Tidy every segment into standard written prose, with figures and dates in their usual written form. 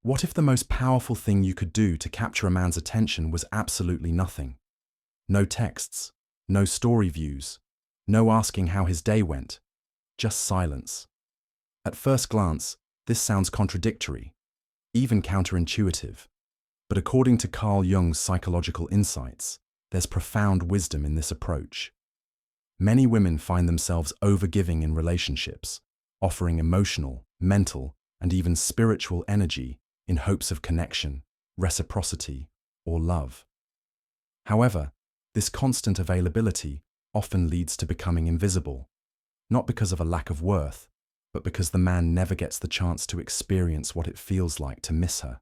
What if the most powerful thing you could do to capture a man's attention was absolutely nothing? No texts, no story views, no asking how his day went, just silence. At first glance, this sounds contradictory, even counterintuitive. But according to Carl Jung's psychological insights, there's profound wisdom in this approach. Many women find themselves overgiving in relationships, offering emotional, mental, and even spiritual energy in hopes of connection, reciprocity, or love. However, this constant availability often leads to becoming invisible, not because of a lack of worth, but because the man never gets the chance to experience what it feels like to miss her.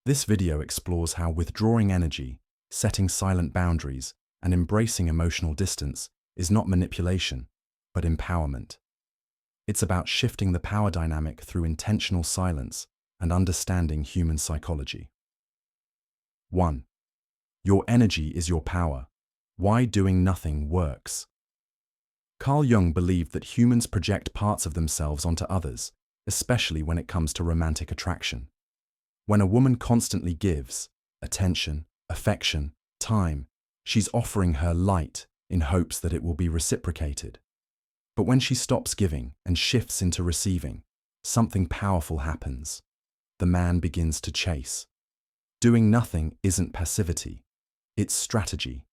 This video explores how withdrawing energy, setting silent boundaries, and embracing emotional distance is not manipulation, but empowerment. It's about shifting the power dynamic through intentional silence and understanding human psychology. 1. Your energy is your power. Why doing nothing works. Carl Jung believed that humans project parts of themselves onto others, especially when it comes to romantic attraction. When a woman constantly gives attention, affection, time, she's offering her light in hopes that it will be reciprocated. But when she stops giving and shifts into receiving, something powerful happens. The man begins to chase. Doing nothing isn't passivity, it's strategy.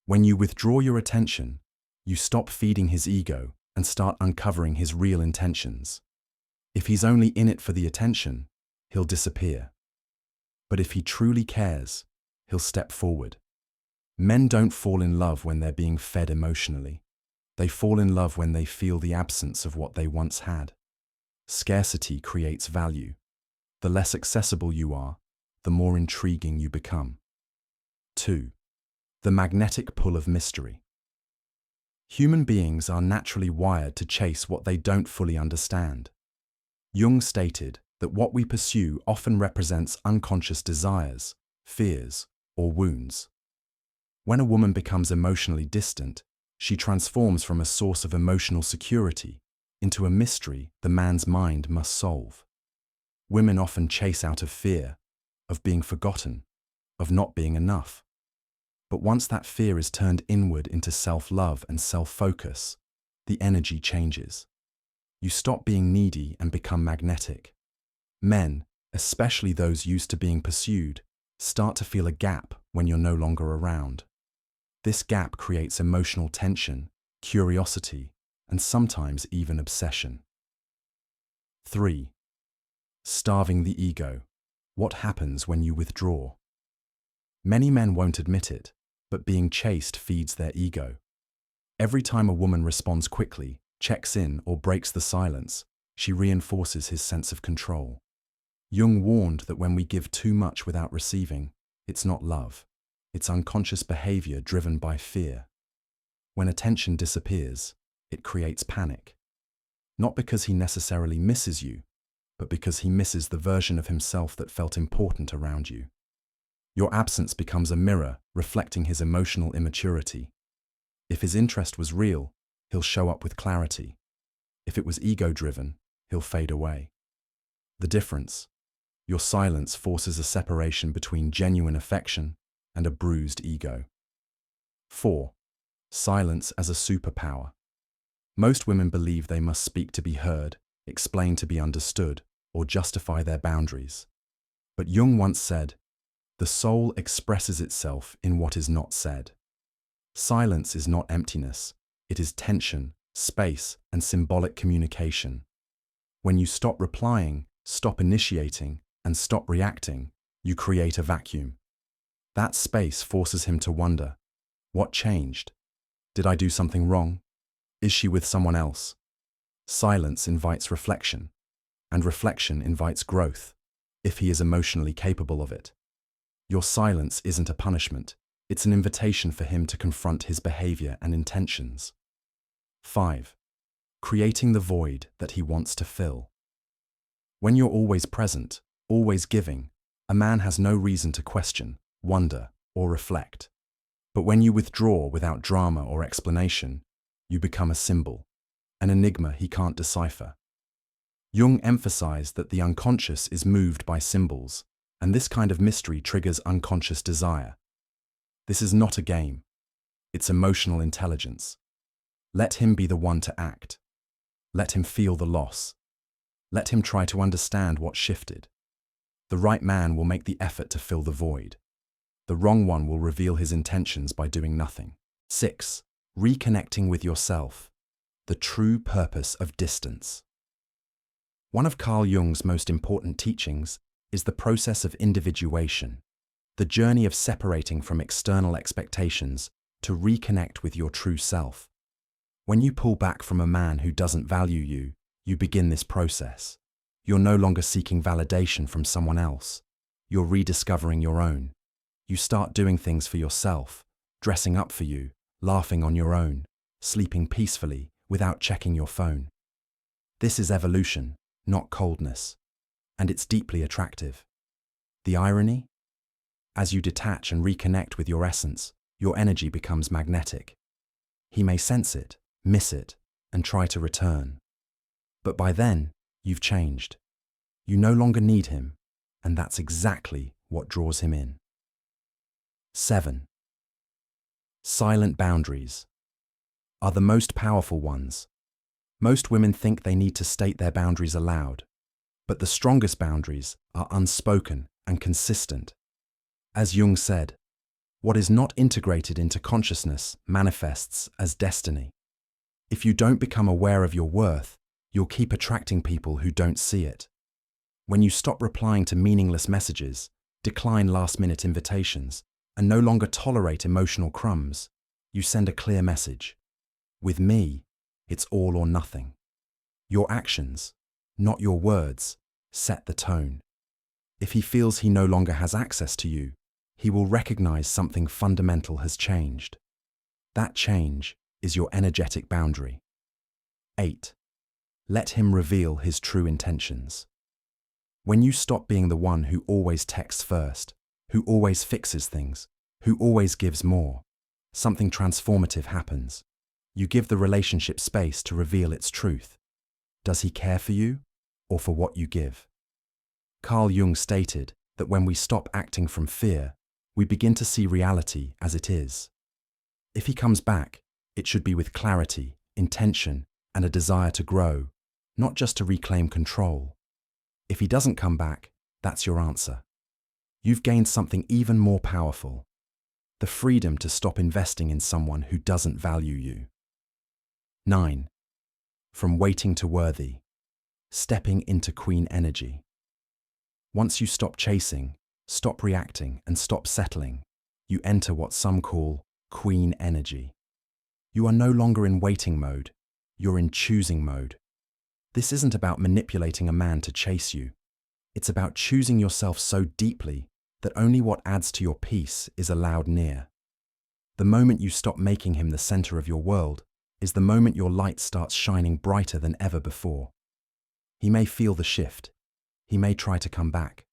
When you withdraw your attention, you stop feeding his ego and start uncovering his real intentions. If he's only in it for the attention, he'll disappear. But if he truly cares, he'll step forward. Men don't fall in love when they're being fed emotionally. They fall in love when they feel the absence of what they once had. Scarcity creates value. The less accessible you are, the more intriguing you become. 2. The magnetic pull of mystery. Human beings are naturally wired to chase what they don't fully understand. Jung stated that what we pursue often represents unconscious desires, fears, or wounds. When a woman becomes emotionally distant, she transforms from a source of emotional security into a mystery the man's mind must solve. Women often chase out of fear, of being forgotten, of not being enough. But once that fear is turned inward into self-love and self-focus, the energy changes. You stop being needy and become magnetic. Men, especially those used to being pursued, start to feel a gap when you're no longer around. This gap creates emotional tension, curiosity, and sometimes even obsession. 3. Starving the ego. What happens when you withdraw? Many men won't admit it, but being chased feeds their ego. Every time a woman responds quickly, checks in, or breaks the silence, she reinforces his sense of control. Jung warned that when we give too much without receiving, it's not love. It's unconscious behavior driven by fear. When attention disappears, it creates panic. Not because he necessarily misses you, but because he misses the version of himself that felt important around you. Your absence becomes a mirror reflecting his emotional immaturity. If his interest was real, he'll show up with clarity. If it was ego-driven, he'll fade away. The difference: your silence forces a separation between genuine affection and a bruised ego. 4. Silence as a superpower. Most women believe they must speak to be heard, explain to be understood, or justify their boundaries. But Jung once said, "The soul expresses itself in what is not said." Silence is not emptiness, it is tension, space, and symbolic communication. When you stop replying, stop initiating, and stop reacting, you create a vacuum. That space forces him to wonder, what changed? Did I do something wrong? Is she with someone else? Silence invites reflection, and reflection invites growth, if he is emotionally capable of it. Your silence isn't a punishment, it's an invitation for him to confront his behavior and intentions. 5. Creating the void that he wants to fill. When you're always present, always giving, a man has no reason to question, wonder, or reflect. But when you withdraw without drama or explanation, you become a symbol, an enigma he can't decipher. Jung emphasized that the unconscious is moved by symbols, and this kind of mystery triggers unconscious desire. This is not a game. It's emotional intelligence. Let him be the one to act. Let him feel the loss. Let him try to understand what shifted. The right man will make the effort to fill the void. The wrong one will reveal his intentions by doing nothing. 6. Reconnecting with yourself. The true purpose of distance. One of Carl Jung's most important teachings is the process of individuation, the journey of separating from external expectations to reconnect with your true self. When you pull back from a man who doesn't value you, you begin this process. You're no longer seeking validation from someone else. You're rediscovering your own. You start doing things for yourself, dressing up for you, laughing on your own, sleeping peacefully without checking your phone. This is evolution, not coldness, and it's deeply attractive. The irony? As you detach and reconnect with your essence, your energy becomes magnetic. He may sense it, miss it, and try to return. But by then, you've changed. You no longer need him, and that's exactly what draws him in. 7. Silent boundaries are the most powerful ones. Most women think they need to state their boundaries aloud, but the strongest boundaries are unspoken and consistent. As Jung said, what is not integrated into consciousness manifests as destiny. If you don't become aware of your worth, you'll keep attracting people who don't see it. When you stop replying to meaningless messages, decline last-minute invitations, and no longer tolerate emotional crumbs, you send a clear message. With me, it's all or nothing. Your actions, not your words, set the tone. If he feels he no longer has access to you, he will recognize something fundamental has changed. That change is your energetic boundary. 8. Let him reveal his true intentions. When you stop being the one who always texts first, who always fixes things, who always gives more, something transformative happens. You give the relationship space to reveal its truth. Does he care for you, or for what you give? Carl Jung stated that when we stop acting from fear, we begin to see reality as it is. If he comes back, it should be with clarity, intention, and a desire to grow, not just to reclaim control. If he doesn't come back, that's your answer. You've gained something even more powerful: the freedom to stop investing in someone who doesn't value you. 9. From waiting to worthy. Stepping into queen energy. Once you stop chasing, stop reacting, and stop settling, you enter what some call queen energy. You are no longer in waiting mode, you're in choosing mode. This isn't about manipulating a man to chase you. It's about choosing yourself so deeply that only what adds to your peace is allowed near. The moment you stop making him the center of your world is the moment your light starts shining brighter than ever before. He may feel the shift. He may try to come back.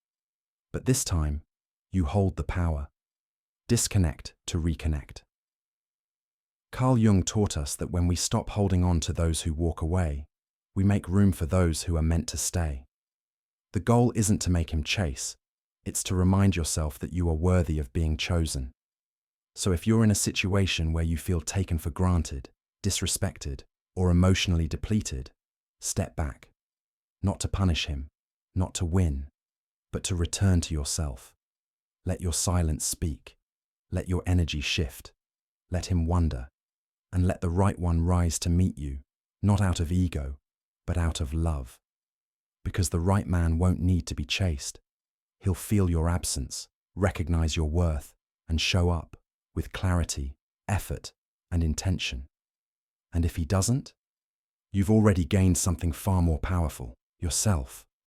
But this time, you hold the power. Disconnect to reconnect. Carl Jung taught us that when we stop holding on to those who walk away, we make room for those who are meant to stay. The goal isn't to make him chase. It's to remind yourself that you are worthy of being chosen. So if you're in a situation where you feel taken for granted, disrespected, or emotionally depleted, step back. Not to punish him, not to win, but to return to yourself. Let your silence speak. Let your energy shift. Let him wonder. And let the right one rise to meet you, not out of ego, but out of love. Because the right man won't need to be chased. He'll feel your absence, recognize your worth, and show up with clarity, effort, and intention. And if he doesn't, you've already gained something far more powerful: yourself.